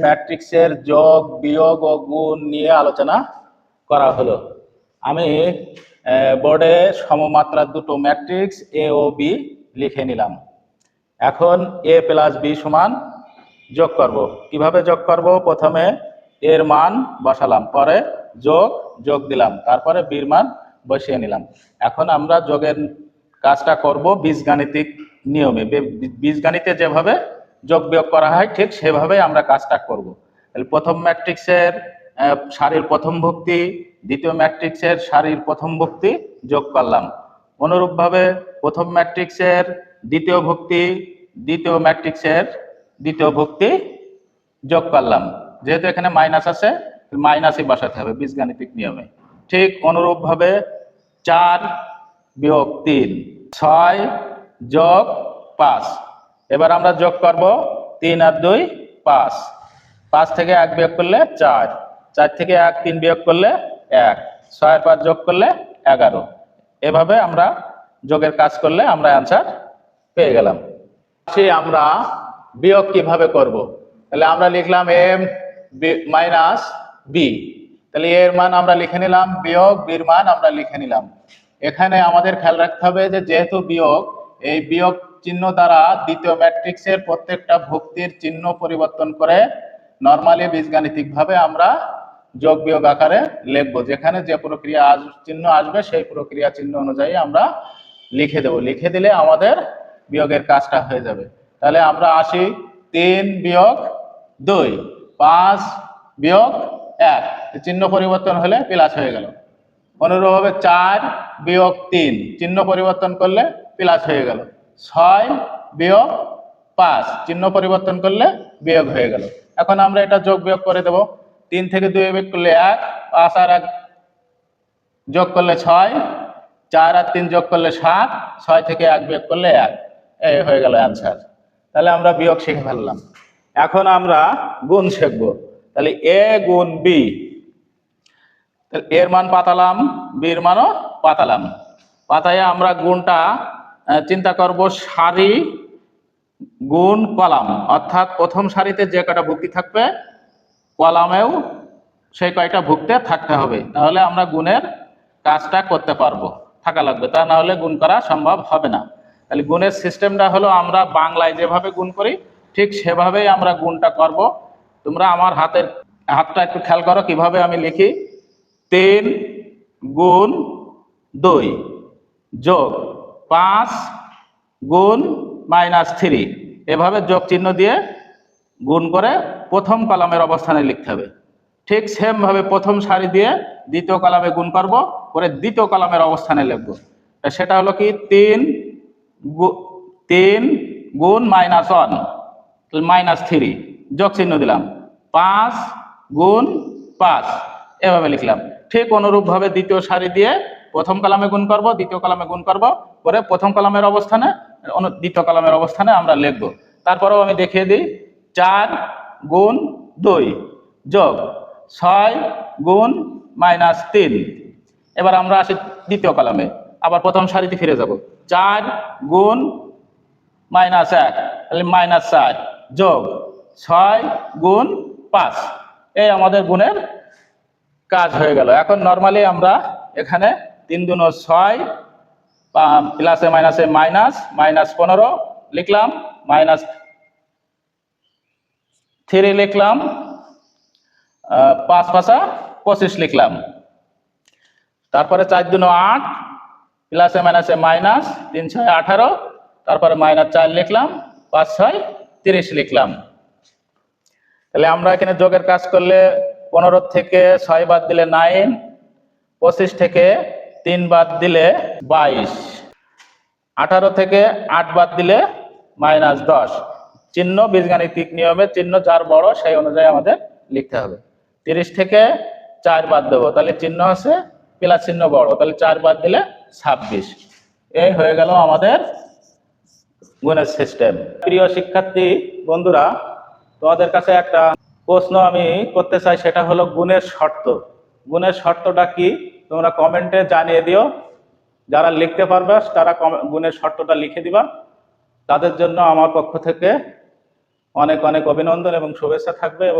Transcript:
ম্যাট্রিক্সের যোগ বিয়োগ ও গুণ নিয়ে আলোচনা করা হলো। আমি বোর্ডে সমমাত্রার দুটো ম্যাট্রিক্স এ ও বি লিখে নিলাম। এখন এ প্লাস বি সমান যোগ করব। কিভাবে যোগ করব? প্রথমে এর মান বসালাম, পরে যোগ দিলাম, তারপরে বির মান বসিয়ে নিলাম। এখন আমরা যোগের কাজটা করব বীজগাণিতিক নিয়মে। বীজগাণিতে যেভাবে যোগ বিয়োগ করা হয় ঠিক সেভাবে আমরা কাজটা করব। তাহলে প্রথম ম্যাট্রিক্সের সারির প্রথম ভুক্তি, দ্বিতীয় ম্যাট্রিক্সের সারির প্রথম ভুক্তি যোগ করলাম। অনুরূপভাবে প্রথম ম্যাট্রিক্সের দ্বিতীয় ভুক্তি, দ্বিতীয় ম্যাট্রিক্সের দ্বিতীয় ভুক্তি যোগ করলাম। যেহেতু এখানে মাইনাস আছে, মাইনাসই বসাতে হবে বীজগাণিতিক নিয়মে। ঠিক অনুরূপভাবে 4 বিয়োগ 3, 6 যোগ 5। এবার আমরা যোগ করব 3 আর 2 5, 5 থেকে 1 বিয়োগ করলে 4, 4 থেকে 1 3 বিয়োগ করলে 1, 6 আর 5 যোগ করলে 11। এভাবে আমরা যোগের কাজ করলে আমরা অ্যান্সার পেয়ে গেলাম। আমরা বিয়োগ কিভাবে করব? তাহলে আমরা লিখলাম এম মাইনাস বি। তাহলে এর মান আমরা লিখে নিলাম, বিয়োগ বির মান আমরা লিখে নিলাম। এখানে আমাদের খেয়াল রাখতে হবে যে যেহেতু বিয়োগ, এই বিয়োগ চিহ্ন দ্বারা দ্বিতীয় ম্যাট্রিক্সের প্রত্যেকটা ভুক্তির চিহ্ন পরিবর্তন করে নর্মালি বীজগাণিতিকভাবে আমরা যোগ বিয়োগ আকারে লিখবো। যেখানে যে প্রক্রিয়া চিহ্ন আসবে সেই প্রক্রিয়া চিহ্ন অনুযায়ী আমরা লিখে দেব। লিখে দিলে আমাদের বিয়োগের কাজটা হয়ে যাবে। তাহলে আমরা আসি 3 বিয়োগ 2, 5 বিয়োগ 1, চিহ্ন পরিবর্তন হলে প্লাস হয়ে গেল। অনুরূপভাবে 4 বিয়োগ 3, চিহ্ন পরিবর্তন করলে প্লাস হয়ে গেল। 6 বিয়োগ 5, চিহ্ন পরিবর্তন করলে বিয়োগ হয়ে গেল। এখন আমরা এটা যোগ বিয়োগ করে দেব। 3 থেকে 2 বিয়োগ করলে 1, 5 আর 1 যোগ করলে 6, 4 আর 3 যোগ করলে 7, 6 থেকে 1 বিয়োগ করলে 1। এই হয়ে গেল অ্যান্সার। তাহলে আমরা বিয়োগ শিখে ফেললাম। এখন আমরা গুণ শিখব। তাহলে এ গুণ বি, এর মান পাতালাম, বির মানও পাতালাম। পাতায় আমরা গুণটা চিন্তা করব সারি গুণ কলাম, অর্থাৎ প্রথম সারিতে যে কয়টা ভুক্তি থাকবে কলামেও সেই কয়টা ভুক্তি থাকতে হবে। তাহলে আমরা গুণের কাজটা করতে পারবো, থাকা লাগবে, তা না হলে গুণ করা সম্ভব হবে না। তাহলে গুণের সিস্টেমটা হলো আমরা বাংলায় যেভাবে গুণ করি ঠিক সেভাবেই আমরা গুণটা করব। তোমরা আমার হাতটা একটু খেয়াল করো কিভাবে আমি লিখি। 3 গুণ 2 যোগ 5 গুণ -3, এভাবে যোগ চিহ্ন দিয়ে গুণ করে প্রথম কলামের অবস্থানে লিখতে হবে। ঠিক সেম ভাবে প্রথম সারি দিয়ে দ্বিতীয় কলামে গুণ করব, করে দ্বিতীয় কলামের অবস্থানে লিখব। সেটা হলো কি 3 গুণ -1, -3 যোগ চিহ্ন দিলাম। 5 গুণ 5, এভাবে লিখলাম। ঠিক অনুরূপ ভাবে দ্বিতীয় সারি দিয়ে প্রথম কলামে গুণ করব, দ্বিতীয় কলামে গুণ করব, করে প্রথম কলামের অবস্থানে দ্বিতীয় কলামের অবস্থানে আমরা লিখব। তারপরেও আমি দেখিয়ে দিই। 4 গুণ 2 যোগ 6 গুণ -3। এবার আমরা আসি দ্বিতীয় কলামে, আবার প্রথম সারিতে ফিরে যাব। 4 গুণ -1, তাহলে -4 যোগ 6 গুণ 5। এই আমাদের গুণের কাজ হয়ে গেল। এখন নর্মালি আমরা এখানে 3 দুনো 6, প্লাসে মাইনাসে -15 লিখলাম, -3 লিখলাম, 5 5 25 লিখলাম। তারপরে 4 দুনো 8, প্লাসে মাইনাসে -3 6 18, তারপরে -4 লিখলাম, 5 6 30 লিখলাম। তাহলে আমরা এখানে যোগের কাজ করলে 15 থেকে 6 বাদ দিলে 9, 25 থেকে 3 বাদ দিলে 22, 18 থেকে 8 বাদ দিলে -10। চিহ্ন বীজগাণিতিক নিয়মে চিহ্ন যার বড় সেই অনুযায়ী আমাদের লিখতে হবে। 30 থেকে 4 বাদ দেবো, তাহলে চিহ্ন আছে প্লাস চিহ্ন বড়, তাহলে 4 বাদ দিলে 26। এই হয়ে গেল আমাদের গুণের সিস্টেম। প্রিয় শিক্ষার্থী বন্ধুরা, তোমাদের কাছে একটা প্রশ্ন আমি করতে চাই, সেটা হলো গুণের শর্ত। গুণের শর্তটা কি তোমরা কমেন্টে জানিয়ে দিও। যারা লিখতে পারবে তারা গুণের শর্তটা লিখে দিবা। তাদের জন্য আমার পক্ষ থেকে অনেক অনেক অভিনন্দন এবং শুভেচ্ছা থাকবে।